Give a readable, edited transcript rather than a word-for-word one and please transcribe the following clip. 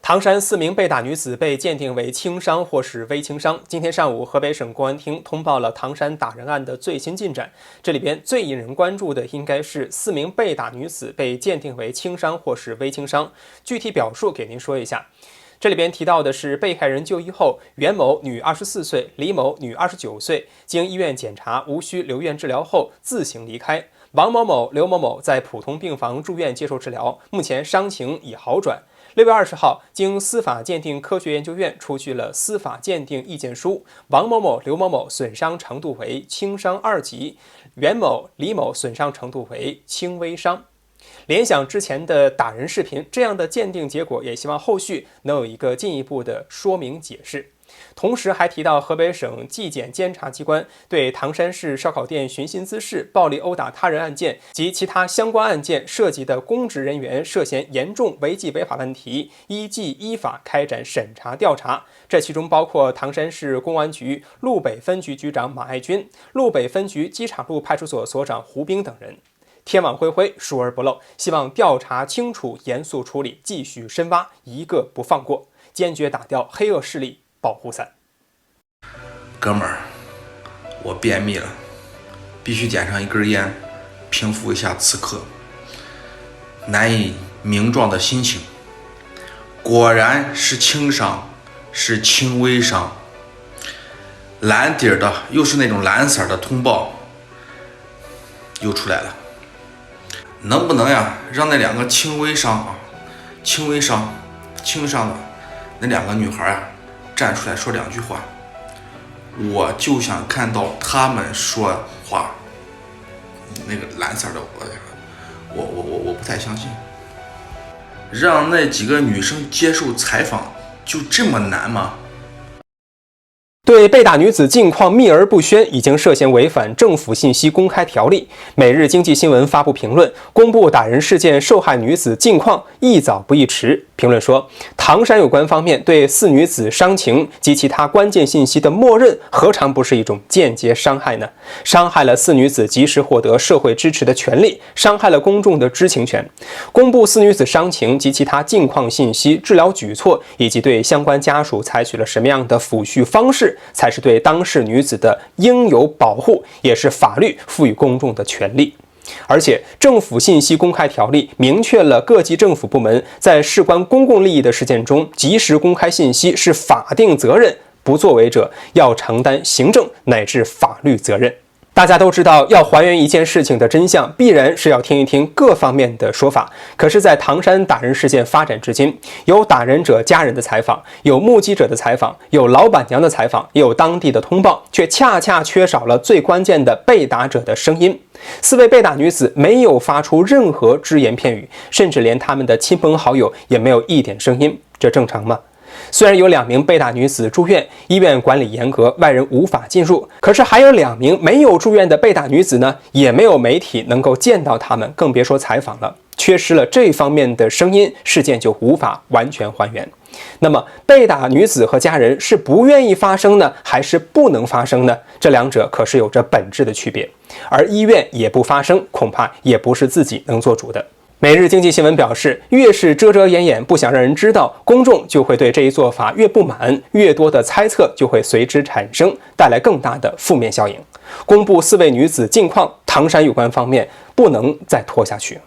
唐山4名被打女子被鉴定为轻伤或是微轻伤。今天上午，河北省公安厅通报了唐山打人案的最新进展。这里边最引人关注的应该是4名被打女子被鉴定为轻伤或是微轻伤。具体表述给您说一下。这里边提到的是，被害人就医后，袁某女24岁，李某女29岁，经医院检查无需留院治疗后自行离开。王某某、刘某某在普通病房住院接受治疗，目前伤情已好转。6月20号，经司法鉴定科学研究院出具了司法鉴定意见书，王某某、刘某某损伤程度为轻伤2级，袁某、李某损伤程度为轻微伤。联想之前的打人视频，这样的鉴定结果也希望后续能有一个进一步的说明解释。同时还提到河北省纪检监察机关对唐山市烧烤店寻衅滋事、暴力殴打他人案件及其他相关案件涉及的公职人员涉嫌严重违纪违法问题，依纪依法开展审查调查。这其中包括唐山市公安局路北分局局长马爱军、路北分局机场路派出所所长胡兵等人。天网恢恢，疏而不漏，希望调查清楚，严肃处理，继续深挖，一个不放过，坚决打掉黑恶势力保护伞。哥们儿，我便秘了，必须点上一根烟，平复一下此刻难以名状的心情。果然是轻伤，是轻微伤。蓝底的，又是那种蓝色的通报，又出来了。能不能呀，让那2个轻微伤的那2个女孩啊，站出来说2句话？我就想看到他们说话。那个蓝色的，我不太相信。让那几个女生接受采访就这么难吗？对被打女子近况秘而不宣，已经涉嫌违反政府信息公开条例。每日经济新闻发布评论，公布打人事件受害女子近况，宜早不宜迟。评论说，唐山有关方面对4女子伤情及其他关键信息的默认，何尝不是一种间接伤害呢？伤害了4女子及时获得社会支持的权利，伤害了公众的知情权。公布4女子伤情及其他近况信息、治疗举措，以及对相关家属采取了什么样的抚恤方式，才是对当事女子的应有保护，也是法律赋予公众的权利。而且政府信息公开条例明确了各级政府部门在事关公共利益的事件中及时公开信息是法定责任，不作为者要承担行政乃至法律责任。大家都知道，要还原一件事情的真相，必然是要听一听各方面的说法。可是在唐山打人事件发展至今，有打人者家人的采访，有目击者的采访，有老板娘的采访，也有当地的通报，却恰恰缺少了最关键的被打者的声音。4位被打女子没有发出任何只言片语，甚至连他们的亲朋好友也没有一点声音，这正常吗？虽然有2名被打女子住院，医院管理严格，外人无法进入，可是还有2名没有住院的被打女子呢，也没有媒体能够见到他们，更别说采访了。缺失了这方面的声音，事件就无法完全还原。那么，被打女子和家人是不愿意发声呢，还是不能发声呢？这2者可是有着本质的区别。而医院也不发声，恐怕也不是自己能做主的。每日经济新闻表示，越是遮遮掩掩，不想让人知道，公众就会对这一做法越不满，越多的猜测就会随之产生，带来更大的负面效应。公布4位女子近况，唐山有关方面不能再拖下去。